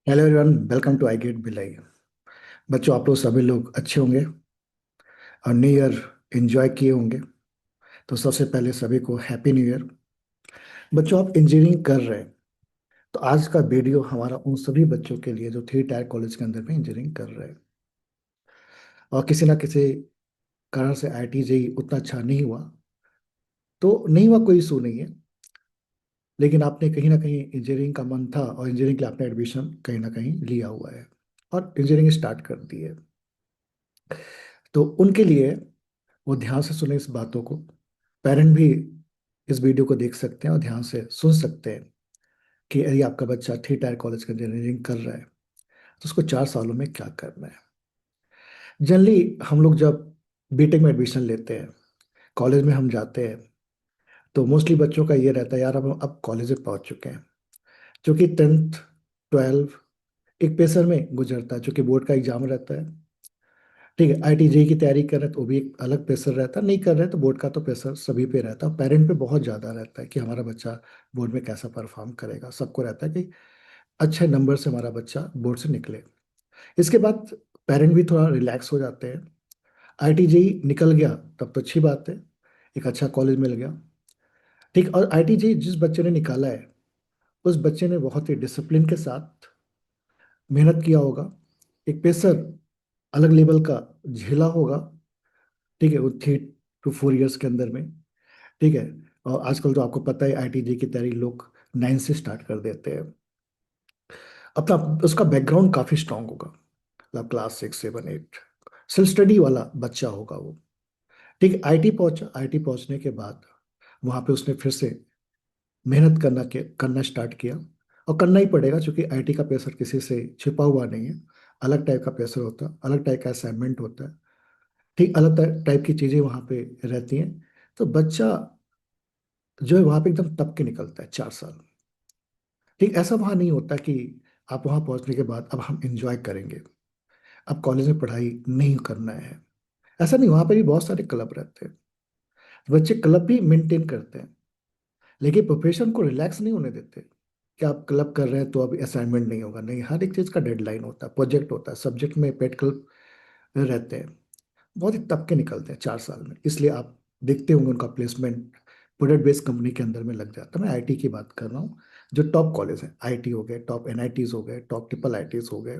Hello everyone, welcome to I get Bhilai. बच्चों, आप लोग सभी लोग अच्छे होंगे और न्यू ईयर एंजॉय किए होंगे। तो सबसे पहले सभी को हैप्पी न्यू ईयर। बच्चों, आप इंजीनियरिंग कर रहे हैं तो आज का वीडियो हमारा उन सभी बच्चों के लिए जो थ्री टायर कॉलेज के अंदर में इंजीनियरिंग कर रहे हैं और किसी ना किसी कारण से आईआईटी जेईई उतना अच्छा नहीं हुआ। तो नहीं हुआ, कोई इशू नहीं है। लेकिन आपने कहीं ना कहीं इंजीनियरिंग का मन था और इंजीनियरिंग के लिए आपने एडमिशन कहीं ना कहीं लिया हुआ है और इंजीनियरिंग स्टार्ट कर दी है। तो उनके लिए वो ध्यान से सुने इस बातों को। पेरेंट भी इस वीडियो को देख सकते हैं और ध्यान से सुन सकते हैं कि यदि आपका बच्चा थ्री टायर कॉलेज का इंजीनियरिंग कर रहा है तो उसको 4 सालों में क्या करना है। जनरली हम लोग जब बीटेक में एडमिशन लेते हैं, कॉलेज में हम जाते हैं, तो मोस्टली बच्चों का ये रहता है, यार अब कॉलेज में पहुंच चुके हैं। क्योंकि 10th 12 एक प्रेशर में गुजरता है, क्योंकि बोर्ड का एग्जाम रहता है। ठीक है, आईआईटी जेई की तैयारी कर रहे हैं तो वो भी एक अलग प्रेशर रहता है, नहीं कर रहे हैं तो बोर्ड का तो प्रेशर सभी पे रहता है। पेरेंट पे बहुत ज़्यादा रहता है कि हमारा बच्चा बोर्ड में कैसा परफॉर्म करेगा। सबको रहता है कि अच्छे नंबर से हमारा बच्चा बोर्ड से निकले। इसके बाद पेरेंट भी थोड़ा रिलैक्स हो जाते हैं। आईआईटी जेई निकल गया तब तो अच्छी बात है, एक अच्छा कॉलेज मिल गया। ठीक, और आईआईटी जेई जिस बच्चे ने निकाला है उस बच्चे ने बहुत ही डिसिप्लिन के साथ मेहनत किया होगा। एक प्रेशर अलग लेवल का झेला होगा। ठीक है, वो 3 to 4 इयर्स के अंदर में। ठीक है। और आजकल तो आपको पता है आईआईटी जे की तैयारी लोग 9 से स्टार्ट कर देते हैं। अपना उसका बैकग्राउंड काफी स्ट्रांग होगा, मतलब क्लास 6 7 8 सेल्फ स्टडी वाला बच्चा होगा वो। ठीक है, आईटी पहुंचा, आईटी पहुंचने के बाद वहां पे उसने फिर से मेहनत करना स्टार्ट किया। और करना ही पड़ेगा क्योंकि आईटी का प्रेशर किसी से छिपा हुआ नहीं है। अलग टाइप का प्रेशर होता है, अलग टाइप का असाइनमेंट होता है। ठीक, अलग टाइप की चीजें वहां पे रहती हैं। तो बच्चा जो है वहां पे एकदम तप के निकलता है 4 साल। ठीक, ऐसा वहां नहीं होता कि आप वहां पहुंचने के बाद अब हम एंजॉय करेंगे, अब कॉलेज में पढ़ाई नहीं करना है। ऐसा नहीं, वहां पे भी बहुत सारे क्लब रहते हैं। बच्चे क्लब भी मेंटेन करते हैं, लेकिन प्रोफेशन को रिलैक्स नहीं होने देते कि आप क्लब कर रहे हैं तो अभी असाइनमेंट नहीं होगा। नहीं, हर एक चीज का डेडलाइन होता है, प्रोजेक्ट होता है, सब्जेक्ट में प्रैक्टिकल रहते हैं। बहुत ही तब के निकलते हैं 4 साल में। इसलिए आप देखते होंगे उनका प्लेसमेंट प्रोडक्ट बेस्ड कंपनी के अंदर में लग जाता है। मैं आईटी की बात कर रहा हूँ। जो टॉप कॉलेज है, आईटी हो गए, टॉप एनआईटीज हो गए, टॉप ट्रिपल आईटीज हो गए,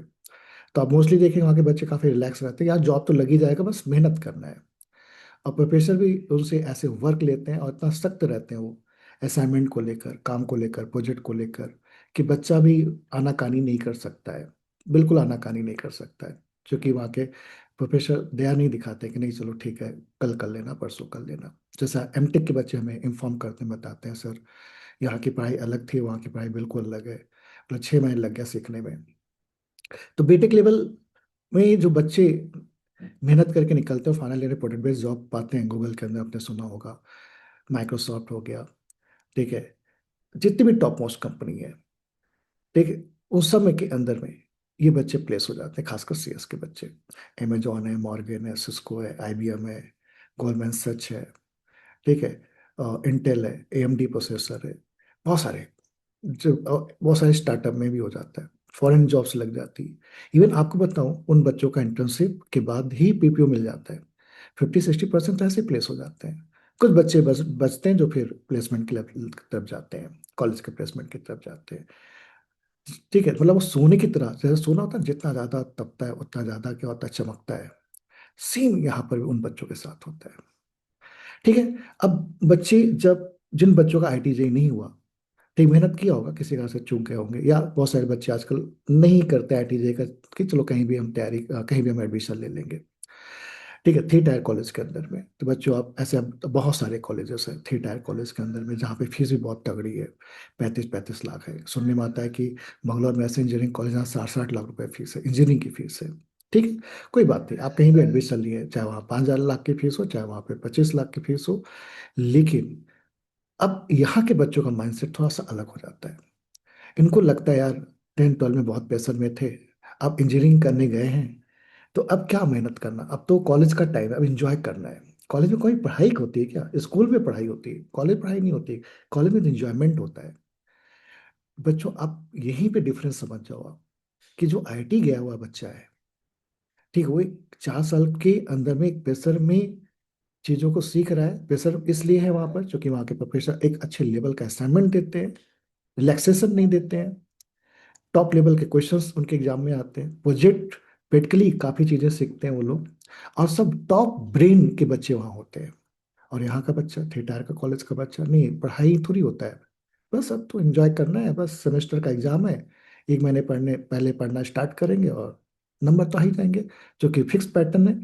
तो आप मोस्टली देखेंगे वहाँ के बच्चे काफ़ी रिलैक्स रहते हैं। यार जॉब तो लग ही जाएगा, बस मेहनत करना है। और प्रोफेसर भी उनसे ऐसे वर्क लेते हैं और इतना सख्त रहते हैं वो असाइनमेंट को लेकर, काम को लेकर, प्रोजेक्ट को लेकर, कि बच्चा भी आनाकानी नहीं कर सकता है। बिल्कुल आनाकानी नहीं कर सकता है, क्योंकि वहाँ के प्रोफेसर दया नहीं दिखाते कि नहीं चलो ठीक है, कल कर लेना, परसों कर लेना। जैसा एमटेक के बच्चे हमें इन्फॉर्म करते हैं, बताते हैं, सर यहाँ की पढ़ाई अलग थी, वहाँ की पढ़ाई बिल्कुल अलग है, मतलब 6 महीने लग गया सीखने में। तो बीटेक लेवल में ये जो बच्चे मेहनत करके निकलते हैं, final year product based job पाते हैं, गूगल के अंदर आपने सुना होगा, माइक्रोसॉफ्ट हो गया। ठीक है, जितनी भी टॉप मोस्ट कंपनी है, ठीक है, उस समय के अंदर में ये बच्चे प्लेस हो जाते हैं, खासकर सीएस के बच्चे। अमेजॉन है, मॉर्गन है, सिस्को है, आईबीएम है, गोल्डमैन सच है। ठीक है, इंटेल है, एएमडी प्रोसेसर है, बहुत सारे, जो बहुत सारे स्टार्टअप में भी हो जाता है। फॉरेन जॉब्स लग जाती है। इवन आपको बताऊं, उन बच्चों का इंटर्नशिप के बाद ही पीपीओ मिल जाता है। 50-60% तो ऐसे प्लेस हो जाते हैं। कुछ बच्चे बचते हैं जो फिर प्लेसमेंट की तरफ जाते हैं, कॉलेज के प्लेसमेंट की तरफ जाते हैं। ठीक है, मतलब वो सोने की तरह, जैसे सोना होता है जितना ज्यादा तपता है उतना ज्यादा क्या होता है, चमकता है। सेम यहाँ पर भी उन बच्चों के साथ होता है। ठीक है। अब बच्चे जब, जिन बच्चों का आईटी जेई नहीं हुआ, ठीक, मेहनत किया होगा, किसी का से चूक गए होंगे, या बहुत सारे बच्चे आजकल नहीं करते आईटी जेई का, कि चलो कहीं भी हम तैयारी, कहीं भी हम एडमिशन ले लेंगे। ठीक है, थ्री टायर कॉलेज के अंदर में तो बच्चों आप ऐसे, अब तो बहुत सारे कॉलेजेस हैं थ्री टायर कॉलेज के अंदर में जहाँ पे फीस भी बहुत तगड़ी है। 35-35 लाख है। सुनने में आता है कि मंगलौर में ऐसे इंजीनियरिंग कॉलेज यहाँ 60-60 लाख रुपए फीस है, इंजीनियरिंग की फीस है। ठीक है, कोई बात नहीं, आप कहीं भी एडमिशन लिए, चाहे वहाँ 5,000 लाख की फीस हो, चाहे वहाँ पे 25 लाख की फीस हो। लेकिन अब यहाँ के बच्चों का माइंडसेट थोड़ा सा अलग हो जाता है। इनको लगता है यार 10th 12 में बहुत प्रेशर में थे, अब इंजीनियरिंग करने गए हैं तो अब क्या मेहनत करना, अब तो कॉलेज का टाइम है, अब इंजॉय करना है। कॉलेज में कोई पढ़ाई होती है क्या? स्कूल में पढ़ाई होती है, कॉलेज पढ़ाई नहीं होती। कॉलेज में इंजॉयमेंट होता है। बच्चों, आप यहीं पे डिफरेंस समझ जाओ आप। कि जो आईआईटी गया हुआ बच्चा है, ठीक है, वो एक 4 साल के अंदर में एक प्रेशर में चीज़ों को सीख रहा है। प्रेशर इसलिए है वहाँ पर क्योंकि वहाँ के प्रोफेसर एक अच्छे लेवल का असाइनमेंट देते हैं, रिलैक्सेशन नहीं देते हैं, टॉप लेवल के क्वेश्चंस उनके एग्जाम में आते हैं, प्रोजेक्ट प्रैक्टिकली काफ़ी चीज़ें सीखते हैं वो लोग, और सब टॉप ब्रेन के बच्चे वहाँ होते हैं। और यहाँ का बच्चा, थिएटर का कॉलेज का बच्चा नहीं, पढ़ाई थोड़ी होता है, बस अब तो एंजॉय करना है, बस सेमेस्टर का एग्जाम है, 1 महीने पढ़ने पहले पढ़ना स्टार्ट करेंगे और नंबर तो आ ही जाएंगे, जो कि फिक्स पैटर्न है।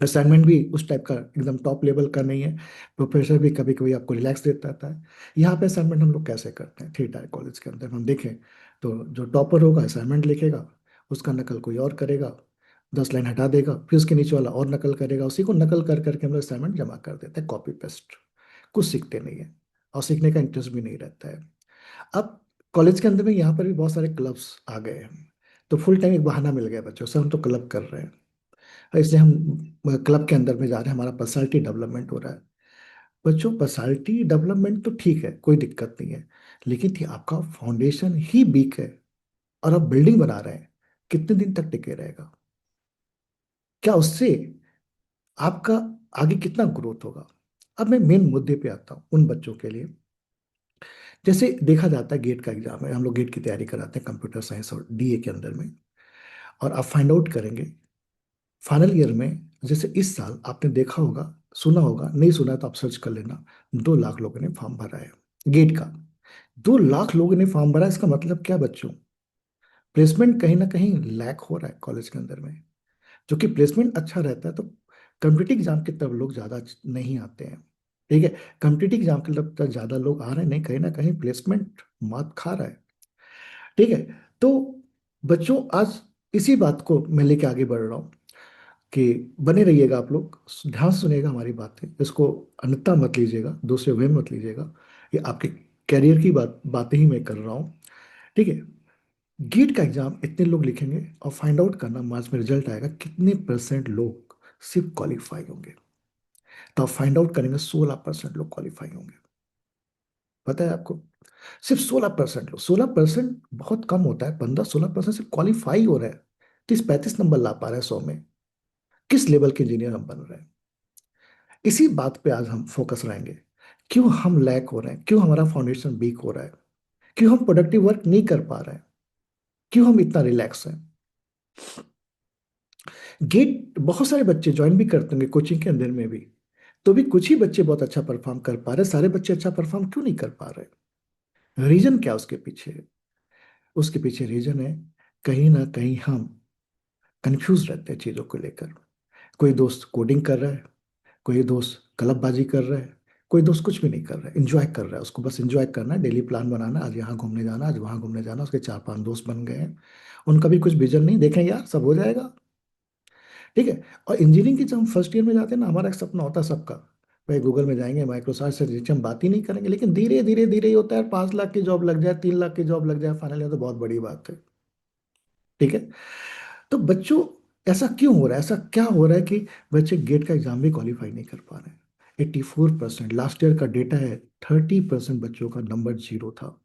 असाइनमेंट भी उस टाइप का एकदम टॉप लेवल का नहीं है। प्रोफेसर भी कभी कभी आपको रिलैक्स देता रहता है। यहाँ पे असाइनमेंट हम लोग कैसे करते हैं थिएटर कॉलेज के अंदर हम देखें, तो जो टॉपर होगा असाइनमेंट लिखेगा, उसका नकल कोई और करेगा, 10 लाइन हटा देगा, फिर उसके नीचे वाला और नकल करेगा, उसी को नकल कर करके हम लोग असाइनमेंट जमा कर देते हैं, कॉपी पेस्ट। कुछ सीखते नहीं है और सीखने का इंटरेस्ट भी नहीं रहता है। अब कॉलेज के अंदर में यहाँ पर भी बहुत सारे क्लब्स आ गए हैं, तो फुल टाइम एक बहाना मिल गया बच्चों से, हम तो क्लब कर रहे हैं, इसलिए हम क्लब के अंदर में जा रहे हैं, हमारा पर्सनालिटी डेवलपमेंट हो रहा है। बच्चों, पर्सनालिटी डेवलपमेंट तो ठीक है, कोई दिक्कत नहीं है, लेकिन थी आपका फाउंडेशन ही वीक है और आप बिल्डिंग बना रहे हैं, कितने दिन तक टिके रहेगा? क्या उससे आपका आगे कितना ग्रोथ होगा? अब मैं मेन मुद्दे पे आता हूँ उन बच्चों के लिए, जैसे देखा जाता है गेट का एग्जाम है, हम लोग गेट की तैयारी कराते हैं कंप्यूटर साइंस और डीए के अंदर में, और आप फाइंड आउट करेंगे फाइनल ईयर में, जैसे इस साल आपने देखा होगा, सुना होगा, नहीं सुना तो आप सर्च कर लेना, 2 लाख लोगों ने फॉर्म भरा है गेट का। 2 लाख लोगों ने फॉर्म भरा, इसका मतलब क्या बच्चों? प्लेसमेंट कहीं ना कहीं लैक हो रहा है कॉलेज के अंदर में। जो कि प्लेसमेंट अच्छा रहता है तो कम्पिटिटिव एग्जाम की तरफ लोग ज़्यादा नहीं आते हैं, ठीक है। कम्पिटिटिव एग्जाम की तरफ ज़्यादा लोग आ रहे हैं, नहीं, कहीं ना कहीं प्लेसमेंट मात खा रहा है, ठीक है। तो बच्चों, आज इसी बात को मैं लेके आगे बढ़ रहा हूँ कि बने रहिएगा आप लोग, ध्यान से सुनिएगा हमारी बातें, इसको अन्यथा मत लीजिएगा, दूसरे वे मत लीजिएगा, ये आपके कैरियर की बातें ही मैं कर रहा हूँ, ठीक है। गेट का एग्जाम इतने लोग लिखेंगे और फाइंड आउट करना मार्च में रिजल्ट आएगा कितने परसेंट लोग सिर्फ क्वालिफाई होंगे, तो आप फाइंड आउट करेंगे 16% लोग क्वालिफाई होंगे। पता है आपको? सिर्फ 16% लोग, 16% बहुत कम होता है, 15-16% सिर्फ क्वालिफाई हो रहे हैं, 30-35 नंबर ला पा रहे हैं 100 में। किस लेवल के इंजीनियर हम बन रहे हैं? इसी बात पे आज हम फोकस रहेंगे, क्यों हम लैक हो रहे हैं, क्यों हमारा फाउंडेशन वीक हो रहा है, क्यों हम प्रोडक्टिव वर्क नहीं कर पा रहे हैं, क्यों हम इतना रिलैक्स हैं। गेट बहुत सारे बच्चे ज्वाइन भी करते होंगे कोचिंग के अंदर में भी, तो भी कुछ ही बच्चे बहुत अच्छा परफॉर्म कर पा रहे हैं, सारे बच्चे अच्छा परफॉर्म क्यों नहीं कर पा रहे? रीजन क्या उसके पीछे? उसके पीछे रीजन है, कहीं ना कहीं हम कंफ्यूज रहते हैं चीजों को लेकर। कोई दोस्त कोडिंग कर रहा है, कोई दोस्त क्लबबाजी कर रहा है, कोई दोस्त कुछ भी नहीं कर रहा है, एंजॉय कर रहा है, उसको बस एंजॉय करना है, डेली प्लान बनाना, आज यहाँ घूमने जाना, आज वहाँ घूमने जाना, उसके 4-5 दोस्त बन गए हैं, उनका भी कुछ विजन नहीं, देखें यार सब हो जाएगा, ठीक है। और इंजीनियरिंग की जब हम फर्स्ट ईयर में जाते हैं ना, हमारा एक सपना होता है सबका, भाई गूगल में जाएंगे, माइक्रोसॉफ्ट से नीचे हम बात ही नहीं करेंगे, लेकिन धीरे धीरे धीरे ही होता है, 5 लाख की जॉब लग जाए, 3 लाख की जॉब लग जाए फाइनली, तो बहुत बड़ी बात है, ठीक है। तो बच्चों, ऐसा क्यों हो रहा है, ऐसा क्या हो रहा है कि बच्चे गेट का एग्जाम भी क्वालिफाई नहीं कर पा रहे हैं? 84%, लास्ट ईयर का डेटा है, 30% बच्चों का नंबर जीरो था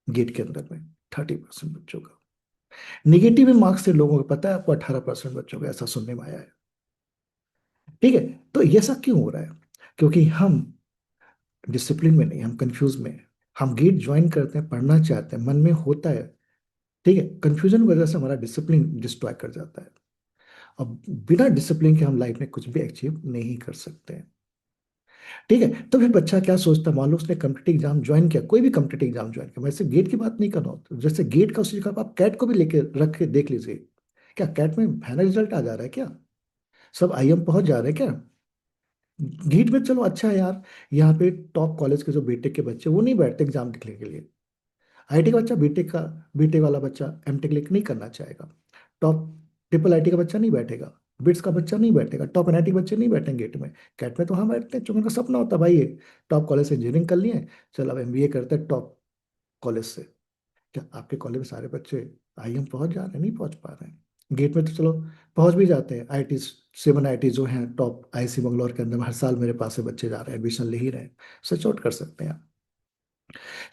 गेट के अंदर में, 30% बच्चों का। निगेटिव में मार्क्स से लोगों को पता है आपको, 18% बच्चों को, ऐसा सुनने में आया है, ठीक है। तो ये सब क्यों हो रहा है? क्योंकि हम डिसिप्लिन में नहीं, हम कंफ्यूज में हैं। हम गेट ज्वाइन करते हैं, पढ़ना चाहते हैं, मन में होता है, ठीक है, कंफ्यूजन की वजह से हमारा डिसिप्लिन डिस्ट्रॉय कर जाता है। अब बिना डिसिप्लिन के हम लाइफ में कुछ भी अचीव नहीं कर सकते हैं, ठीक है। तो फिर बच्चा क्या सोचता है, मान लो उसने कम्पिटिटिव एग्जाम ज्वाइन किया, कोई भी कम्पिटिटिव एग्जाम ज्वाइन किया, मैं सिर्फ गेट की बात नहीं कर रहा हूँ, जैसे गेट का उसी जगह आप कैट को भी लेके रख के देख लीजिए, क्या कैट में फाइनल रिजल्ट आ जा रहा है क्या? सब आईएम पहुंच जा रहे हैं क्या? गीट में चलो अच्छा है यार, यहाँ पे टॉप कॉलेज के जो बीटेक के बच्चे वो नहीं बैठते एग्जाम लिखने के लिए, आईटी का बच्चा बीटेक वाला बच्चा एमटेक लिख नहीं करना चाहेगा, टॉप ट्रिपल आईटी का बच्चा नहीं बैठेगा, बिट्स का बच्चा नहीं बैठेगा, टॉप एनआईटी बच्चे नहीं बैठेंगे गेट में। कैट में तो हाँ बैठते हैं, क्योंकि उनका सपना होता है भाई ये टॉप कॉलेज से इंजीनियरिंग कर लिए, चल अब एमबीए करते हैं टॉप कॉलेज से। क्या आपके कॉलेज में सारे बच्चे आईएम पहुंच जा रहे हैं? नहीं पहुंच पा रहे हैं। गेट में तो चलो पहुंच भी जाते हैं, आईटी 7 आईटी जो हैं टॉप आईसी बंगलौर के अंदर में, हर साल मेरे पास से बच्चे जा रहे हैं, एडमिशन ले ही रहे हैं, सच आउट कर सकते हैं आप।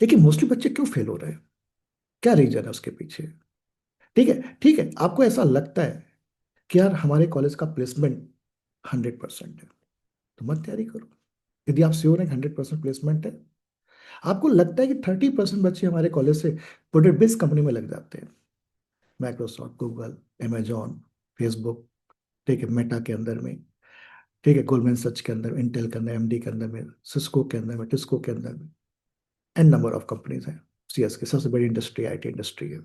लेकिन मोस्टली बच्चे क्यों फेल हो रहे हैं? क्या रीजन है उसके पीछे? ठीक है, ठीक है, आपको ऐसा लगता है कि यार हमारे कॉलेज का प्लेसमेंट 100% है, तो मत तैयारी करो। यदि आप श्योर हैं 100% प्लेसमेंट है, आपको लगता है कि 30% बच्चे हमारे कॉलेज से प्रोडक्ट बेस्ड कंपनी में लग जाते हैं, माइक्रोसॉफ्ट, गूगल, अमेजॉन, फेसबुक, ठीक है, मेटा के अंदर में, ठीक है, गोल्डमैन सच के अंदर, इंटेल के अंदर, एमडी के अंदर में, सिस्को के अंदर में, टिस्को के अंदर में, एन नंबर ऑफ कंपनीज हैं। सीएस की सबसे बड़ी इंडस्ट्री आईटी इंडस्ट्री है।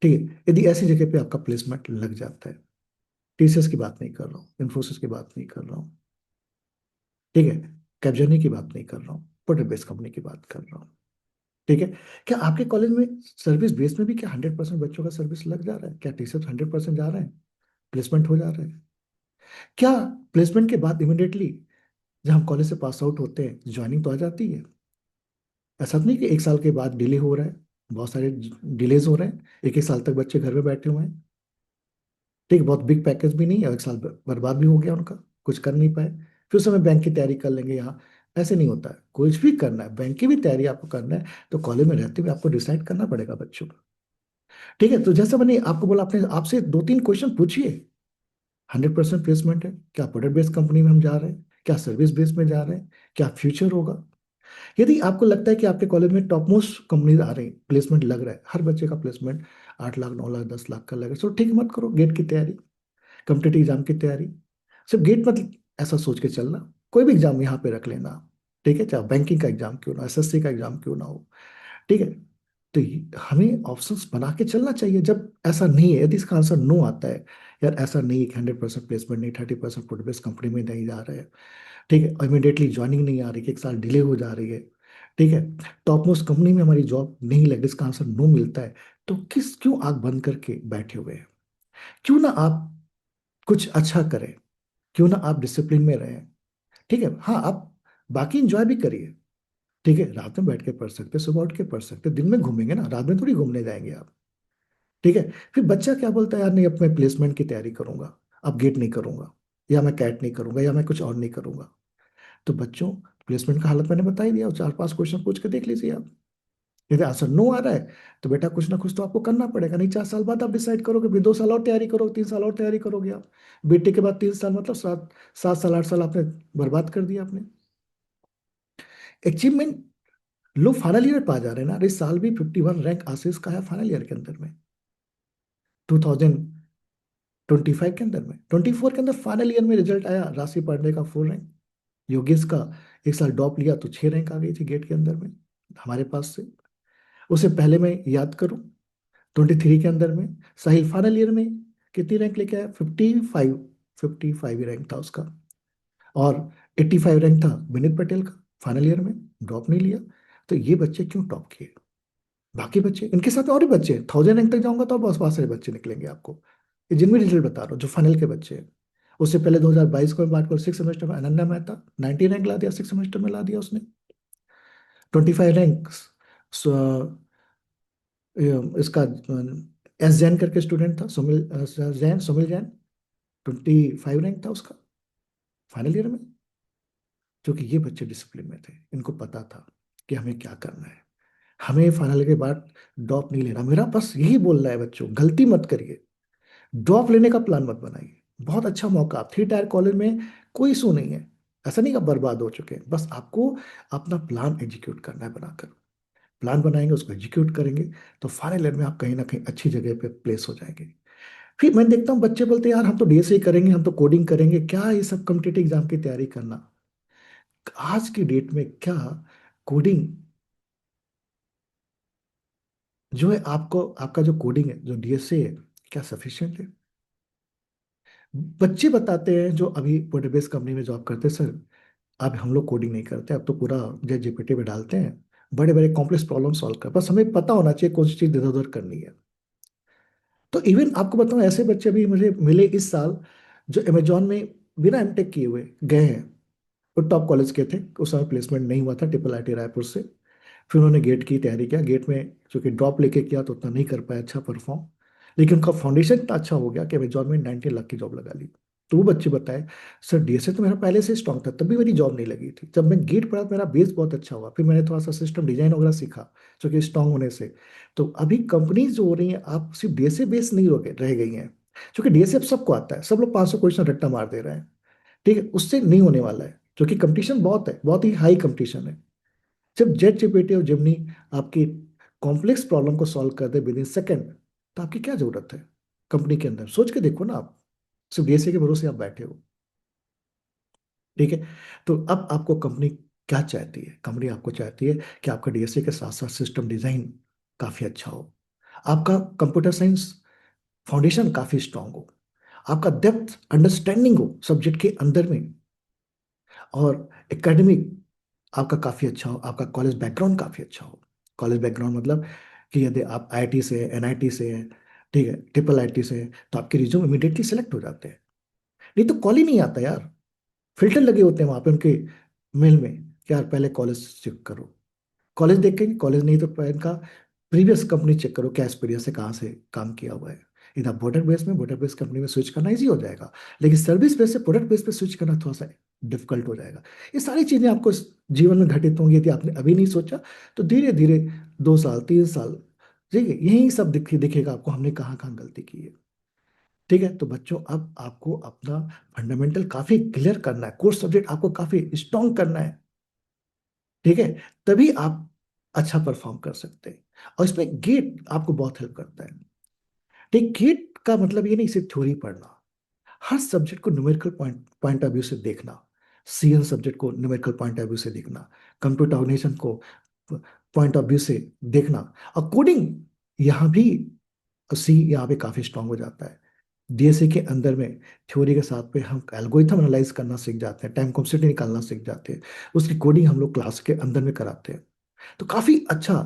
ठीक है, यदि ऐसी जगह पे आपका प्लेसमेंट लग जाता है, टीसीएस की बात नहीं कर रहा हूँ, इन्फोसिस की बात नहीं कर रहा हूँ, ठीक है, कैपजेनी की बात नहीं कर रहा हूँ, प्रोडक्ट बेस्ड कंपनी की बात कर रहा हूँ। ठीक है, क्या आपके कॉलेज में सर्विस बेस में भी क्या 100% बच्चों का सर्विस लग जा रहा है? क्या टीचर्स 100% जा रहे हैं, प्लेसमेंट हो जा रहा है? क्या प्लेसमेंट के बाद इमिडिएटली जब हम कॉलेज से पास आउट होते हैं ज्वाइनिंग तो आ जाती है? ऐसा तो नहीं कि 1 साल के बाद डिले हो रहा है, बहुत सारे डिलेज हो रहे हैं, एक एक साल तक बच्चे घर में बैठे हुए हैं। ठीक, बहुत बिग पैकेज भी नहीं है, 1 साल बर्बाद भी हो गया उनका, कुछ कर नहीं पाए, फिर उस समय बैंक की तैयारी कर लेंगे यहाँ। ऐसे नहीं होता है, कुछ भी करना है, बैंक की भी तैयारी आपको करना है, तो कॉलेज में रहते हुए आपको डिसाइड करना पड़ेगा बच्चों को। ठीक है, तो जैसे मैंने आपको बोला, आपने आपसे 2-3 क्वेश्चन पूछिए। 100% प्लेसमेंट है, क्या प्रोडक्ट बेस्ड कंपनी में हम जा रहे हैं, क्या सर्विस बेस्ड में जा रहे हैं, क्या फ्यूचर होगा? यदि आपको लगता है कि आपके कॉलेज में टॉप मोस्ट कंपनीज आ रही, प्लेसमेंट लग रहा है, हर बच्चे का प्लेसमेंट 8 लाख, 9 लाख, 10 लाख का लग रहा है, तो ठीक है, मत करो गेट की तैयारी, कॉम्पिटेटिव एग्जाम की तैयारी। सिर्फ गेट मत ऐसा सोच के चलना, कोई भी एग्जाम यहाँ पे रख लेना। ठीक है, चाहे बैंकिंग का एग्जाम क्यों ना, एसएससी का एग्जाम क्यों ना हो। ठीक है, तो हमें ऑप्शंस बना के चलना चाहिए। जब ऐसा नहीं है, यदि इसका आंसर नो आता है, यार ऐसा नहीं है कि 100% प्लेसमेंट नहीं, 30% प्रोडक्ट कंपनी में नहीं जा रहे हैं, ठीक है, इमीडिएटली ज्वाइनिंग नहीं आ रही, कि 1 साल डिले हो जा रही है, ठीक है, टॉप मोस्ट कंपनी में हमारी जॉब नहीं लग रही, इसका आंसर नो मिलता है, तो क्यों आंख बंद करके बैठे हुए हैं? क्यों ना आप कुछ अच्छा करें, क्यों ना आप डिसिप्लिन में रहें? ठीक है, हाँ, आप बाकी इंजॉय भी करिए। ठीक है, रात में बैठ के पढ़ सकते, सुबह उठ के पढ़ सकते, दिन में घूमेंगे ना, रात में थोड़ी घूमने जाएंगे आप। ठीक है, फिर बच्चा क्या बोलता है, यार नहीं, अब मैं प्लेसमेंट की तैयारी करूंगा, अब गेट नहीं करूंगा, या मैं कैट नहीं करूंगा, या मैं कुछ और नहीं करूंगा। तो बच्चों, प्लेसमेंट का हालत मैंने बता ही दिया, 4-5 क्वेश्चन पूछ के देख लीजिए आप। यदि आंसर नो आ रहा है, तो बेटा कुछ ना कुछ तो आपको करना पड़ेगा, नहीं 4 साल बाद आप डिसाइड करोगे, फिर 2 साल और तैयारी करोगे, 3 साल और तैयारी करोगे आप। बीटेक के बाद 3 साल, मतलब 7 7 साल, 8 साल आपने बर्बाद कर दिया आपने। अचीवमेंट लोग फाइनल ईयर पा जा रहे हैं ना, इस साल भी 51 रैंक आशीष का है फाइनल ईयर के अंदर में, 2025 के अंदर में, 24 के अंदर फाइनल ईयर में रिजल्ट आया, राशि पांडे का 4 रैंक, योगेश का 1 साल ड्रॉप लिया तो 6 रैंक आ गई थी गेट के अंदर में हमारे पास से। उससे पहले मैं याद करूं, 23 के अंदर में साहिल फाइनल ईयर में कितनी रैंक लेके आया, 55, 55 ही रैंक था उसका। और 85 रैंक था विनीत पटेल का, फाइनल ईयर में ड्रॉप नहीं लिया। तो ये बच्चे क्यों टॉप किए? बाकी बच्चे, इनके साथ में और भी बच्चे, 1000 रैंक तक जाऊंगा तो बहुत बहुत सारे बच्चे निकलेंगे आपको, ये जिनमें रिजल्ट बता रहा हूँ, जो फाइनल के बच्चे हैं। उससे पहले 2022 को मैं बात करूँ, 6 सेमेस्टर में अनन्या मेहता 90 रैंक ला दिया, 6 सेमेस्टर में ला दिया उसने। 25 रैंक इसका एस जैन करके स्टूडेंट था, सुमिल जैन, 25 रैंक था उसका फाइनल ईयर में। क्योंकि ये बच्चे डिसिप्लिन में थे, इनको पता था कि हमें क्या करना है, हमें फाइनल के बाद ड्रॉप नहीं लेना। मेरा बस यही बोलना है बच्चों, गलती मत करिए, ड्रॉप लेने का प्लान मत बनाइए। बहुत अच्छा मौका, 3 टायर कॉलेज में कोई इशू नहीं है, ऐसा नहीं कि आप बर्बाद हो चुके हैं, बस आपको अपना प्लान एग्जीक्यूट करना है बनाकर। प्लान बनाएंगे, उसको एग्जीक्यूट करेंगे, तो फाइनल ईयर में आप कहीं ना कहीं अच्छी जगह पे प्लेस हो जाएंगे। फिर मैं देखता हूँ बच्चे बोलते हैं, यार हम तो डीएसए करेंगे, हम तो कोडिंग करेंगे, क्या ये सब कॉम्पिटेटिव एग्जाम की तैयारी करना? आज की डेट में क्या कोडिंग जो है, आपको आपका जो कोडिंग है, जो डीएसए है, क्या सफिशिएंट है? बच्चे बताते हैं जो अभी डेटाबेस कंपनी में जॉब करते हैं, सर अब हम लोग कोडिंग नहीं करते, अब तो पूरा जेट जीपीटी में डालते हैं, बड़े बड़े कॉम्प्लेक्स प्रॉब्लम सॉल्व कर, बस हमें पता होना चाहिए कौन सी चीज़ इधर उधर करनी है। तो इवन आपको बताऊं, ऐसे बच्चे भी मुझे मिले इस साल, जो अमेजोन में बिना एमटेक किए हुए गए हैं, वो टॉप कॉलेज के थे, उस समय प्लेसमेंट नहीं हुआ था ट्रिपल आईटी रायपुर से। फिर उन्होंने गेट की तैयारी किया, गेट में चूंकि ड्रॉप लेके किया तो उतना नहीं कर पाया अच्छा परफॉर्म, लेकिन उनका फाउंडेशन इतना अच्छा हो गया कि अमेजोन में 19 लाख की जॉब लगा ली। तो वो बच्चे बताए, सर डीएसए तो मेरा पहले से स्ट्रांग था, तब भी मेरी जॉब नहीं लगी थी। जब मैं गेट पढ़ा मेरा बेस बहुत अच्छा हुआ, फिर मैंने थोड़ा सा सिस्टम डिजाइन वगैरह सीखा जो कि स्ट्रांग होने से। तो अभी कंपनीज जो हो रही हैं, आप सिर्फ डीएसए बेस नहीं रह गई हैं, क्योंकि डीएसए अब सबको आता है, सब लोग 500 क्वेश्चन रट्टा मार दे रहे हैं। ठीक है, उससे नहीं होने वाला है, क्योंकि कंपटीशन बहुत है, बहुत ही हाई कंपटीशन है। जब जेट जीपीटी और जिमनी आपकी कॉम्प्लेक्स प्रॉब्लम को सॉल्व कर दे विद इन सेकेंड, तो आपकी क्या जरूरत है कंपनी के अंदर? सोच के देखो ना आप, सिर्फ डीएसए के भरोसे आप बैठे हो। ठीक है, तो अब आपको कंपनी क्या चाहती है? कंपनी आपको चाहती है कि आपका डीएसए के साथ साथ सिस्टम डिजाइन काफी अच्छा हो, आपका कंप्यूटर साइंस फाउंडेशन काफी स्ट्रांग हो, आपका डेप्थ अंडरस्टैंडिंग हो सब्जेक्ट के अंदर में, और एकेडमिक आपका काफ़ी अच्छा हो, आपका कॉलेज बैकग्राउंड काफ़ी अच्छा हो। कॉलेज बैकग्राउंड मतलब कि यदि आप आईआईटी से हैं, एनआईटी से हैं, ठीक है, ट्रिपल आईटी से हैं, तो आपके रिज्यूम इमीडिएटली सेलेक्ट हो जाते हैं। नहीं तो कॉल ही नहीं आता यार, फिल्टर लगे होते हैं वहाँ पे उनके मेल में कि यार पहले कॉलेज चेक करो। कॉलेज देखेंगे, कॉलेज नहीं तो इनका प्रीवियस कंपनी चेक करो, क्या एक्सपीरियंस है, कहाँ से काम किया हुआ है। इधर बॉर्डर बेस में, बॉर्डर बेस कंपनी में स्विच करना इजी हो जाएगा, लेकिन सर्विस बेस से प्रोडक्ट बेस पे स्विच करना थोड़ा सा डिफिकल्ट हो जाएगा। ये सारी चीजें आपको इस जीवन में घटित होंगी, यदि आपने अभी नहीं सोचा तो धीरे धीरे 2 साल 3 साल, ठीक है, यही सब दिखेगा आपको हमने कहाँ कहाँ गलती की है। ठीक है, तो बच्चों अब आपको अपना फंडामेंटल काफी क्लियर करना है, कोर्स सब्जेक्ट आपको काफी स्ट्रॉन्ग करना है। ठीक है, तभी आप अच्छा परफॉर्म कर सकते हैं, और इसमें गेट आपको बहुत हेल्प करता है। ठीक, गेट का मतलब ये नहीं सिर्फ थ्योरी पढ़ना, हर सब्जेक्ट को numerical point point of view से देखना, सीएन सब्जेक्ट को न्यूमेरिकल पॉइंट ऑफ व्यू से देखना, कंप्यूटर ऑर्गेनाइजेशन को पॉइंट ऑफ व्यू से देखना, और कोडिंग यहाँ भी, सी यहाँ पे काफी स्ट्रांग हो जाता है। डीएसए के अंदर में थ्योरी के साथ पे हम एल्गोरिथम एनालाइज करना सीख जाते हैं, टाइम कॉम्प्लेक्सिटी निकालना सीख जाते हैं, उसकी कोडिंग हम लोग क्लास के अंदर में कराते हैं। तो काफी अच्छा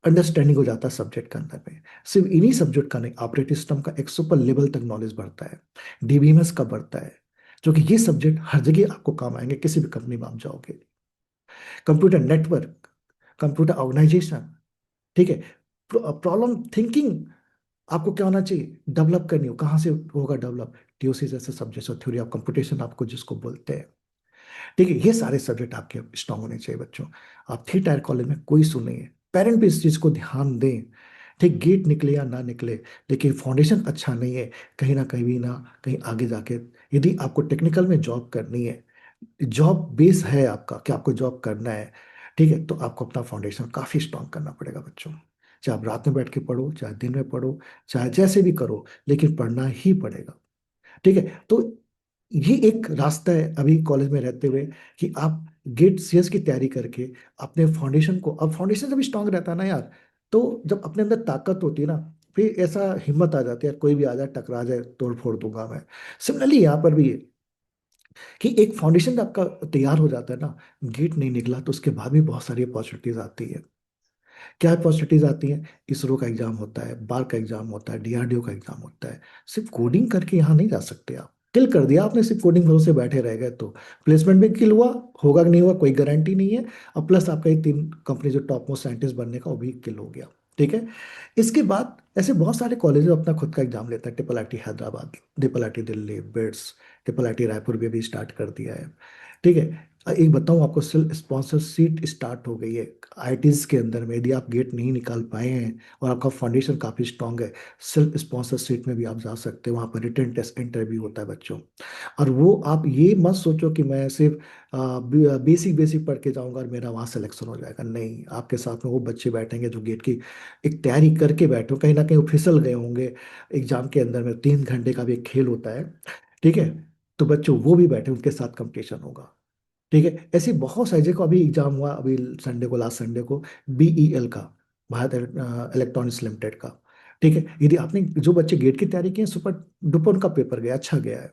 अंडरस्टैंडिंग हो जाता है सब्जेक्ट के अंदर में। सिर्फ इन्हीं सब्जेक्ट का नहीं, ऑपरेटिंग सिस्टम का एक सुपर लेवल तक नॉलेज बढ़ता है, डीबीएमएस का बढ़ता है, जो कि ये सब्जेक्ट हर जगह आपको काम आएंगे, किसी भी कंपनी में आप जाओगे। कंप्यूटर नेटवर्क, कंप्यूटर ऑर्गेनाइजेशन, ठीक है, प्रॉब्लम थिंकिंग आपको क्या होना चाहिए, डेवलप करनी हो, कहाँ से होगा डेवलप? टीओसी जैसे सब्जेक्ट और थ्योरी ऑफ कंप्यूटेशन आपको जिसको बोलते हैं। ठीक है, ये सारे सब्जेक्ट आपके स्ट्रांग होने चाहिए बच्चों। आप 3 टायर कॉलेज में कोई सुन नहीं है, पेरेंट भी इस चीज को ध्यान दें। ठीक, गेट निकले या ना निकले, लेकिन फाउंडेशन अच्छा नहीं है, कहीं ना कहीं भी ना कहीं आगे जाके, यदि आपको टेक्निकल में जॉब करनी है, जॉब बेस है आपका कि आपको जॉब करना है, ठीक है, तो आपको अपना फाउंडेशन काफी स्ट्रांग करना पड़ेगा बच्चों। चाहे आप रात में बैठ के पढ़ो, चाहे दिन में पढ़ो, चाहे जैसे भी करो, लेकिन पढ़ना ही पड़ेगा। ठीक है, तो ये एक रास्ता है अभी कॉलेज में रहते हुए, कि आप गेट सीएस की तैयारी करके अपने फाउंडेशन को, अब फाउंडेशन जब स्ट्रांग रहता है ना यार, तो जब अपने अंदर ताकत होती है ना, फिर ऐसा हिम्मत आ जाती है यार, कोई भी आ जाए टकरा जाए तोड़ फोड़ दूंगा मैं। सिमिलरली यहाँ पर भी है कि एक फाउंडेशन जब आपका तैयार हो जाता है ना, गेट नहीं निकला तो उसके बाद भी बहुत सारी अपॉर्चुनिटीज आती है। क्या अपॉर्चुनिटीज आती हैं? इसरो का एग्जाम होता है, बार का एग्जाम होता है, डीआरडीओ का एग्जाम होता है। सिर्फ कोडिंग करके यहाँ नहीं जा सकते आप, किल कर दिया आपने सिर्फ कोडिंग भरोसे बैठे रह गए तो प्लेसमेंट भी किल हुआ, होगा कि नहीं हुआ कोई गारंटी नहीं है, और प्लस आपका ये 3 कंपनी जो टॉप मोस्ट साइंटिस्ट बनने का वो भी किल हो गया। ठीक है, इसके बाद ऐसे बहुत सारे कॉलेज अपना खुद का एग्जाम लेते हैं, triple IT Hyderabad, triple IT Delhi bits, triple IT Raipur भी अभी स्टार्ट कर दिया है। ठीक है, एक बताऊं आपको, सेल्फ स्पॉन्सर सीट स्टार्ट हो गई है आईटीज के अंदर में। यदि आप गेट नहीं निकाल पाए हैं और आपका फाउंडेशन काफी स्ट्रांग है, सेल्फ स्पॉन्सर सीट में भी आप जा सकते हैं, वहां पर रिटन टेस्ट इंटरव्यू होता है बच्चों। और वो आप ये मत सोचो कि मैं सिर्फ बेसिक बेसिक पढ़ के जाऊंगा और मेरा वहां सिलेक्शन हो जाएगा, नहीं, आपके साथ में वो बच्चे बैठेंगे जो गेट की एक तैयारी करके बैठे हो, कहीं ना कहीं वो फिसल गए होंगे एग्जाम के अंदर में, 3 घंटे का भी एक खेल होता है। ठीक है, तो बच्चों वो भी बैठे, उनके साथ कंपटीशन होगा। ठीक है, ऐसी बहुत सारी जगह अभी एग्जाम हुआ, अभी संडे को, लास्ट संडे को, बीईएल का, भारत इलेक्ट्रॉनिक्स लिमिटेड का। ठीक है, यदि आपने, जो बच्चे गेट की तैयारी की है, सुपर डुपर उनका पेपर गया, अच्छा गया है।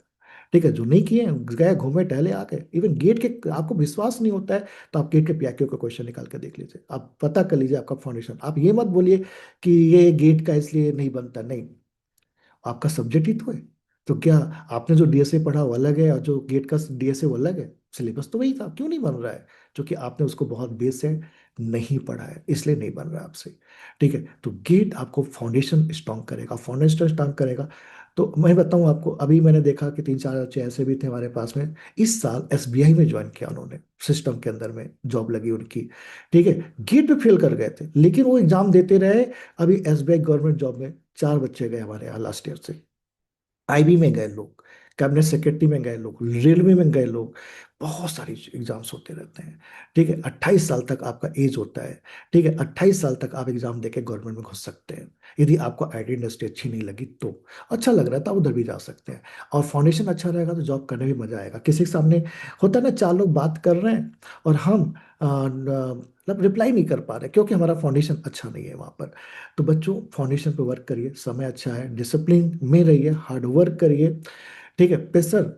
ठीक है, जो नहीं किए हैं, गए घूमे टहले आ गए, इवन गेट के आपको विश्वास नहीं होता है, तो आप गेट के पीआईक्यू का क्वेश्चन निकाल के देख लीजिए, आप पता कर लीजिए आपका फाउंडेशन। आप ये मत बोलिए कि ये गेट का इसलिए नहीं बनता, नहीं, आपका सब्जेक्ट ही तो है। तो क्या आपने जो डीएसए पढ़ा वो अलग है और जो गेट का डीएसए वो अलग है? सिलेबस तो वही था, क्यों नहीं बन रहा है? क्योंकि आपने उसको बहुत बेस से नहीं पढ़ा है, इसलिए नहीं बन रहा है आपसे। ठीक है, तो गेट आपको फाउंडेशन स्ट्रांग करेगा, फाउंडेशन स्ट्रांग करेगा, तो मैं बताऊं आपको, अभी मैंने देखा कि तीन चार बच्चे ऐसे भी थे हमारे पास में, इस साल एसबीआई में ज्वाइन किया उन्होंने, सिस्टम के अंदर में जॉब लगी उनकी। ठीक है, गेट पे फेल कर गए थे लेकिन वो एग्जाम देते रहे। अभी एसबीआई गवर्नमेंट जॉब में चार बच्चे गए हमारे यहाँ लास्ट ईयर से। आईबी में गए लोग, कैबिनेट सेक्रेटरी में गए लोग, रेलवे में गए लोग। बहुत सारी एग्जाम्स होते रहते हैं। ठीक है, 28 साल तक आपका एज होता है। ठीक है, 28 साल तक आप एग्जाम देके गवर्नमेंट में घुस सकते हैं। यदि आपको आईटी इंडस्ट्री अच्छी नहीं लगी तो, अच्छा लग रहा है तो आप उधर भी जा सकते हैं। और फाउंडेशन अच्छा रहेगा तो जॉब करने में मजा आएगा। किसी के सामने होता है ना, चार लोग बात कर रहे हैं और हम मतलब रिप्लाई नहीं कर पा रहे क्योंकि हमारा फाउंडेशन अच्छा नहीं है वहां पर। तो बच्चों, फाउंडेशन पे वर्क करिए, समय अच्छा है, डिसिप्लिन में रहिए, हार्ड वर्क करिए। ठीक है, प्रेशर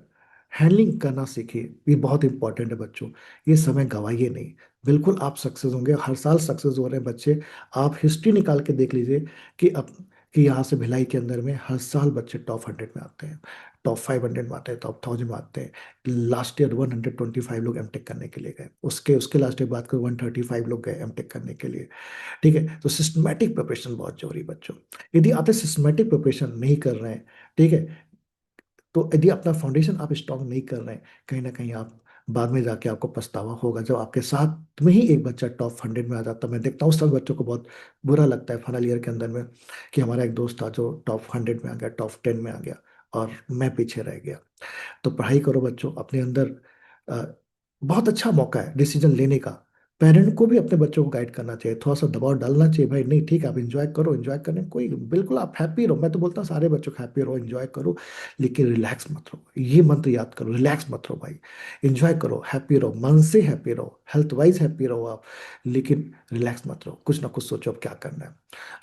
हैंडलिंग करना सीखिए, ये बहुत इंपॉर्टेंट है बच्चों। ये समय गवाइए नहीं। बिल्कुल आप सक्सेस होंगे, हर साल सक्सेस हो रहे हैं बच्चे। आप हिस्ट्री निकाल के देख लीजिए कि अब कि यहाँ से भिलाई के अंदर में हर साल बच्चे टॉप 100 में आते हैं, टॉप 500 में आते हैं, टॉप 1000 में आते हैं। लास्ट ईयर 125 लोग एमटेक करने के लिए गए, उसके उसके लास्ट ईयर बात करो 135 लोग गए एमटेक करने के लिए। ठीक है, तो सिस्टमैटिक प्रिपरेशन बहुत जरूरी है बच्चों। यदि आप सिस्टमैटिक प्रिपरेशन नहीं कर रहे हैं, ठीक है, तो यदि अपना फाउंडेशन आप स्ट्रांग नहीं कर रहे हैं, कहीं ना कहीं आप बाद में जाके आपको पछतावा होगा। जब आपके साथ में ही एक बच्चा टॉप 100 में आ जाता, मैं देखता हूँ सब बच्चों को बहुत बुरा लगता है फाइनल ईयर के अंदर में, कि हमारा एक दोस्त था जो टॉप 100 में आ गया, टॉप 10 में आ गया और मैं पीछे रह गया। तो पढ़ाई करो बच्चों, अपने अंदर अ, बहुत अच्छा मौका है डिसीजन लेने का। पेरेंट को भी अपने बच्चों को गाइड करना चाहिए, थोड़ा सा दबाव डालना चाहिए, भाई नहीं ठीक है आप एंजॉय करो, एंजॉय करने कोई बिल्कुल आप हैप्पी रहो। मैं तो बोलता हूँ सारे बच्चों को हैप्पी रहो, एंजॉय करो, लेकिन रिलैक्स मत रहो। ये मंत्र याद करो, रिलैक्स मत रहो भाई। एंजॉय करो, हैप्पी रहो, मन से हैप्पी रहो, हेल्थ वाइज हैप्पी रहो आप, लेकिन रिलैक्स मत रहो। कुछ ना कुछ सोचो अब क्या करना है।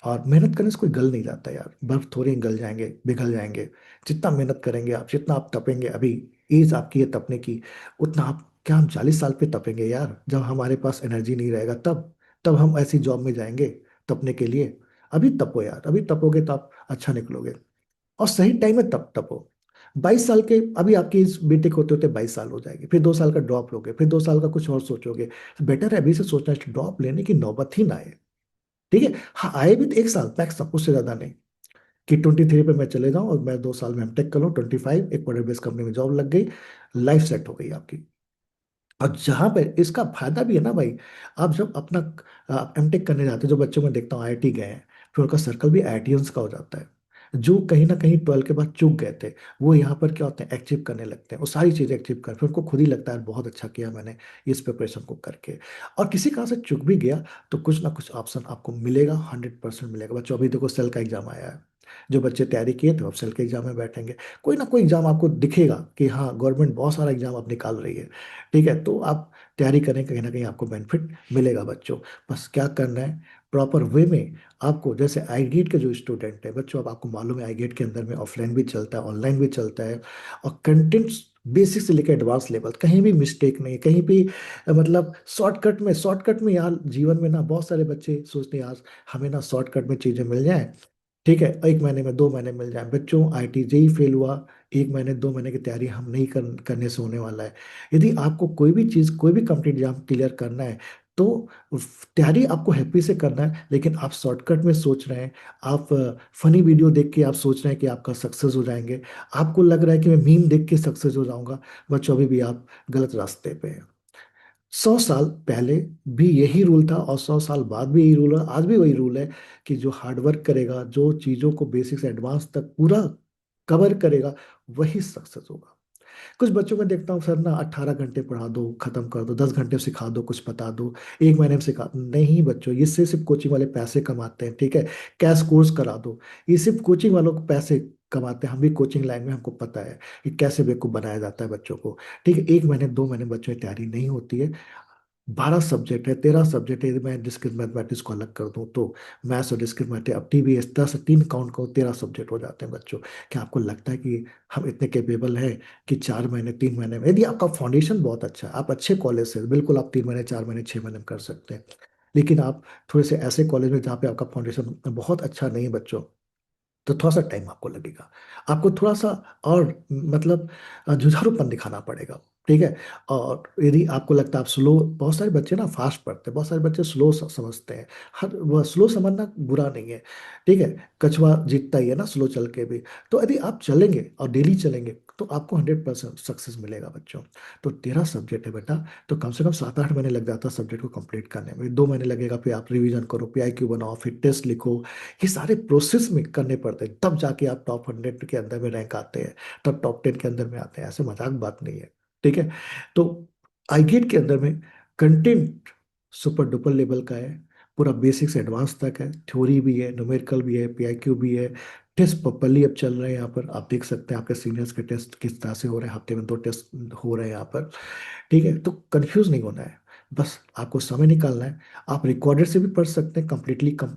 और मेहनत करने से कोई गल नहीं जाता यार, बर्फ थोड़ी गल जाएंगे, पिघल जाएंगे। जितना मेहनत करेंगे आप, जितना आप तपेंगे, अभी एज आपकी है तपने की, उतना आप क्या, हम 40 साल पे तपेंगे यार, जब हमारे पास एनर्जी नहीं रहेगा तब हम ऐसी जॉब में जाएंगे तपने के लिए। अभी तपो यार, अभी तपोगे तो आप अच्छा निकलोगे। और सही टाइम में तप तपो। 22 साल के, अभी आपकी इस बीटेक होते होते 22 साल हो जाएगी, फिर 2 साल का ड्रॉप लोगे, फिर 2 साल का कुछ और सोचोगे। बेटर है अभी से सोचना, ड्रॉप लेने की नौबत ही ना आए। ठीक है, हाँ आए भी तो 1 साल मैक्स, उससे ज्यादा नहीं। कि 23 पे मैं चले जाऊं और मैं 2 साल में एमटेक कर लूं, 25 एक बड़े बेस कंपनी में जॉब लग गई, लाइफ सेट हो गई आपकी। और जहां पे इसका फायदा भी है ना भाई, आप जब अपना एमटेक करने जाते हैं, जो बच्चों में देखता हूँ आईआईटी गए हैं, फिर उनका सर्कल भी आईआईटियंस का हो जाता है। जो कहीं ना कहीं 12 के बाद चूक गए थे, वो यहाँ पर क्या होते हैं, अचीव करने लगते हैं, वो सारी चीजें अचीव कर, फिर उनको खुद ही लगता है बहुत अच्छा किया मैंने इस प्रिपरेशन को करके। और किसी कारण से चूक भी गया तो कुछ ना कुछ ऑप्शन आपको मिलेगा, 100% मिलेगा बच्चों। अभी देखो सेल का एग्जाम आया है, जो बच्चे तैयारी किए थे अब सेल के एग्जाम में बैठेंगे। कोई ना कोई एग्जाम आपको दिखेगा कि हाँ गवर्नमेंट बहुत सारा एग्जाम अब निकाल रही है। ठीक है, तो आप तैयारी करें, कहीं ना कहीं आपको बेनिफिट मिलेगा बच्चों। बस क्या करना है, प्रॉपर वे में आपको, जैसे आई गेट के जो स्टूडेंट है बच्चों, अब आपको मालूम है आई गेट के अंदर में ऑफलाइन भी चलता है, ऑनलाइन भी चलता है। और कंटेंट बेसिक से लेकर एडवांस लेवल, कहीं भी मिस्टेक नहीं, कहीं भी मतलब शॉर्टकट में यार, जीवन में ना बहुत सारे बच्चे सोचते हैं यार हमें ना शॉर्टकट में चीजें मिल जाएं। ठीक है, 1 महीने में 2 महीने मिल जाए बच्चों, आईटी जेई फेल हुआ, 1 महीने 2 महीने की तैयारी हम नहीं करने से होने वाला है। यदि आपको कोई भी चीज़, कोई भी कंप्लीट एग्जाम क्लियर करना है तो तैयारी आपको हैप्पी से करना है, लेकिन आप शॉर्टकट में सोच रहे हैं, आप फनी वीडियो देख के आप सोच रहे हैं कि आपका सक्सेस हो जाएंगे, आपको लग रहा है कि मैं मीम देख के सक्सेस हो जाऊंगा, बच्चों अभी भी आप गलत रास्ते पे हैं। 100 साल पहले भी यही रूल था और 100 साल बाद भी यही रूल है, आज भी वही रूल है कि जो हार्डवर्क करेगा, जो चीज़ों को बेसिक से एडवांस तक पूरा कवर करेगा, वही सक्सेस होगा। कुछ बच्चों में देखता हूँ सर ना, 18 घंटे पढ़ा दो खत्म कर दो, 10 घंटे सिखा दो कुछ बता दो, 1 महीने में सिखा, नहीं बच्चों, ये सिर्फ कोचिंग वाले पैसे कमाते हैं। ठीक है, कैश कोर्स करा दो, ये सिर्फ कोचिंग वालों को पैसे कमाते हैं। हम भी कोचिंग लाइन में, हमको पता है कि कैसे बेवकूफ बनाया जाता है बच्चों को। ठीक है, 1 महीने 2 महीने बच्चों की तैयारी नहीं होती है। 12 सब्जेक्ट है, 13 सब्जेक्ट है, यदि मैं डिस्क्रीट मैथमेटिक्स को अलग कर दूं तो मैथ्स और डिस्क्रीट मैथमेटिक्स, अब टीवीएस 10 से 3 काउंट करो, 13 सब्जेक्ट हो जाते हैं बच्चों। क्या आपको लगता है कि हम इतने कैपेबल हैं कि 4 महीने 3 महीने में, यदि आपका फाउंडेशन बहुत अच्छा है, आप अच्छे कॉलेज से, बिल्कुल आप 3 महीने 4 महीने 6 महीने में कर सकते हैं। लेकिन आप थोड़े से ऐसे कॉलेज में जहाँ पे आपका फाउंडेशन बहुत अच्छा नहीं है बच्चों, तो थोड़ा सा टाइम आपको लगेगा, आपको थोड़ा सा और मतलब जुझारूपन दिखाना पड़ेगा। ठीक है। और यदि आपको लगता है आप स्लो, बहुत सारे बच्चे ना फास्ट पढ़ते हैं, बहुत सारे बच्चे स्लो समझते हैं। हर वह स्लो समझना बुरा नहीं है, ठीक है। कछुआ जीतता ही है ना स्लो चल के भी। तो यदि आप चलेंगे और डेली चलेंगे तो आपको 100% सक्सेस मिलेगा बच्चों। तो 13 सब्जेक्ट है बेटा, तो कम से कम 7-8 महीने लग जाता है सब्जेक्ट को कंप्लीट करने में। 2 महीने लगेगा, फिर आप रिवीजन करो, PIQ बनाओ, फिर टेस्ट लिखो। ये सारे प्रोसेस में करने पड़ते हैं, तब जाके आप टॉप 100 के अंदर में रैंक आते हैं, तब टॉप 10 के अंदर में आते हैं। ऐसे मजाक बात नहीं है, ठीक है। तो आई गेट के अंदर में कंटेंट सुपर डुपर लेवल का है, पूरा बेसिक से एडवांस तक है। थ्योरी भी है, न्यूमेरिकल भी है, PIQ भी है। टेस्ट प्रॉपरली अब चल रहे हैं यहाँ पर, आप देख सकते हैं आपके सीनियर्स के टेस्ट किस तरह से हो रहे हैं। हफ्ते में 2 टेस्ट हो रहे हैं यहाँ पर, ठीक है। तो कंफ्यूज नहीं होना है, बस आपको समय निकालना है। आप रिकॉर्डेड से भी पढ़ सकते हैं कंप्लीटली कम,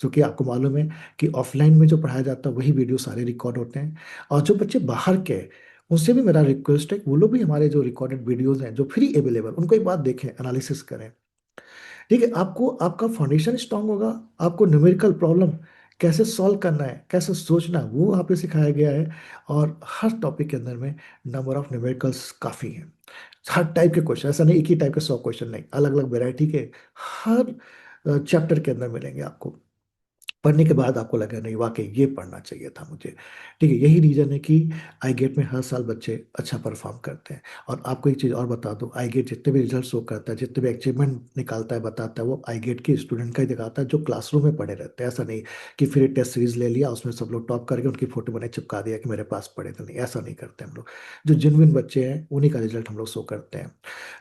क्योंकि आपको मालूम है कि ऑफलाइन में जो पढ़ाया जाता है वही वीडियो सारे रिकॉर्ड होते हैं। और जो बच्चे बाहर के हैं उनसे भी मेरा रिक्वेस्ट है कि वो लोग भी हमारे जो रिकॉर्डेड वीडियोज हैं जो फ्री अवेलेबल, उनको एक बार देखें, एनालिसिस करें, ठीक है। आपको आपका फाउंडेशन स्ट्रांग होगा। आपको न्यूमेरिकल प्रॉब्लम कैसे सॉल्व करना है, कैसे सोचना है, वो वहाँ पे सिखाया गया है। और हर टॉपिक के अंदर में नंबर ऑफ न्यूमेरिकल्स काफ़ी हैं। हर टाइप के क्वेश्चन, ऐसा नहीं एक ही टाइप के 100 क्वेश्चन नहीं, अलग अलग वेराइटी के हर चैप्टर के अंदर मिलेंगे आपको। पढ़ने के बाद आपको लगा नहीं वाकई ये पढ़ना चाहिए था मुझे, ठीक है। यही रीजन है कि आई गेट में हर साल बच्चे अच्छा परफॉर्म करते हैं। और आपको एक चीज़ और बता दूं, आई गेट जितने भी रिजल्ट शो करता है, जितने भी अचीवमेंट निकालता है, बताता है, वो आई गेट के स्टूडेंट का ही दिखाता है जो क्लासरूम में पढ़े रहते हैं। ऐसा नहीं कि फिर टेस्ट सीरीज ले लिया, उसमें सब लोग टॉप करके उनकी फोटो बने चिपका दिया कि मेरे पास पढ़े थे, नहीं, ऐसा नहीं करते हम लोग। जो जेन्युइन बच्चे हैं उन्हीं का रिजल्ट हम लोग शो करते हैं।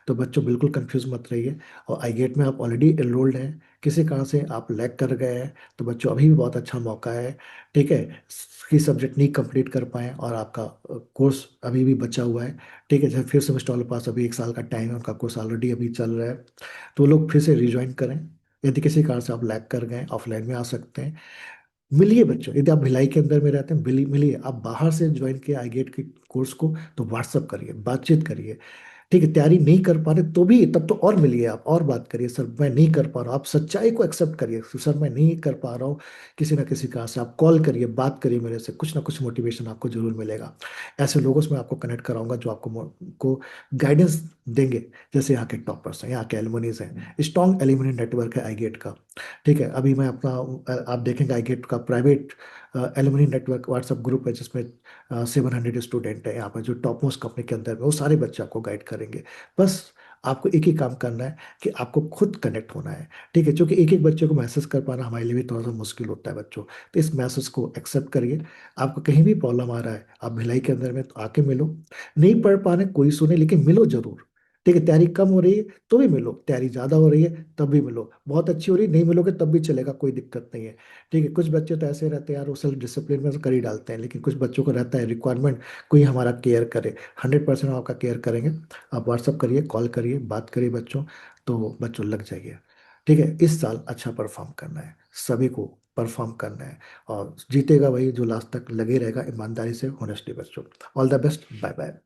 तो बच्चों बिल्कुल कंफ्यूज मत रहिए। और आई गेट में आप ऑलरेडी एनरोल्ड हैं, किसी कारण से आप लैग कर गए हैं, तो बच्चों अभी भी बहुत अच्छा मौका है, ठीक है। कि सब्जेक्ट नहीं कंप्लीट कर पाए और आपका कोर्स अभी भी बचा हुआ है, ठीक है। जैसे फिर सेमेस्टर वाले पास अभी 1 साल का टाइम है, उनका कोर्स ऑलरेडी अभी चल रहा है, तो वो लोग फिर से रिज्वाइन करें। यदि किसी कारण से आप लैग कर गए, ऑफलाइन में आ सकते हैं। मिलिए बच्चों, यदि आप भिलाई के अंदर में रहते हैं, मिलिए। आप बाहर से ज्वाइन किए आई गेट के कोर्स को, तो व्हाट्सअप करिए, बातचीत करिए, ठीक है। तैयारी नहीं कर पा रहे तो भी तब तो और मिलिए आप, और बात करिए, सर मैं नहीं कर पा रहा हूँ। आप सच्चाई को एक्सेप्ट करिए, सर मैं नहीं कर पा रहा हूँ। किसी ना किसी कारण से आप कॉल करिए, बात करिए मेरे से, कुछ ना कुछ मोटिवेशन आपको जरूर मिलेगा। ऐसे लोगों से मैं आपको कनेक्ट कराऊंगा जो आपको को गाइडेंस देंगे। जैसे यहाँ के टॉपर्स हैं, यहाँ के एलुमनीज हैं, स्ट्रॉन्ग एलुमनी नेटवर्क है आई गेट का, ठीक है। अभी मैं अपना आप देखेंगे आई गेट का private alumni network WhatsApp group है, जिसमें 700 स्टूडेंट है यहाँ पर, जो टॉप मोस्ट कंपनी के अंदर में, वो सारे बच्चे आपको गाइड करेंगे। बस आपको एक ही काम करना है कि आपको खुद कनेक्ट होना है, ठीक है। क्योंकि एक एक बच्चे को मैसेज कर पाना हमारे लिए भी थोड़ा सा मुश्किल होता है बच्चों। तो इस मैसेज को एक्सेप्ट करिए। आपको कहीं भी प्रॉब्लम आ रहा है, आप भिलाई के अंदर में तो आके मिलो। नहीं पढ़ पा रहे कोई सुने, लेकिन मिलो जरूर, ठीक है। तैयारी कम हो रही है तो भी मिलो, तैयारी ज़्यादा हो रही है तब भी मिलो, बहुत अच्छी हो रही है नहीं मिलोगे तब भी चलेगा, कोई दिक्कत नहीं है, ठीक है। कुछ बच्चे तो ऐसे रहते हैं यार, वो सेल्फ डिसिप्लिन में तो कर ही डालते हैं, लेकिन कुछ बच्चों को रहता है रिक्वायरमेंट कोई हमारा केयर करे। 100% हम आपका केयर करेंगे। आप व्हाट्सअप करिए, कॉल करिए, बात करिए बच्चों, तो बच्चों लग जाइए, ठीक है। इस साल अच्छा परफॉर्म करना है, सभी को परफॉर्म करना है। और जीतेगा वही जो लास्ट तक लगे रहेगा ईमानदारी से, होनेस्टली बच्चों। All the best, bye bye.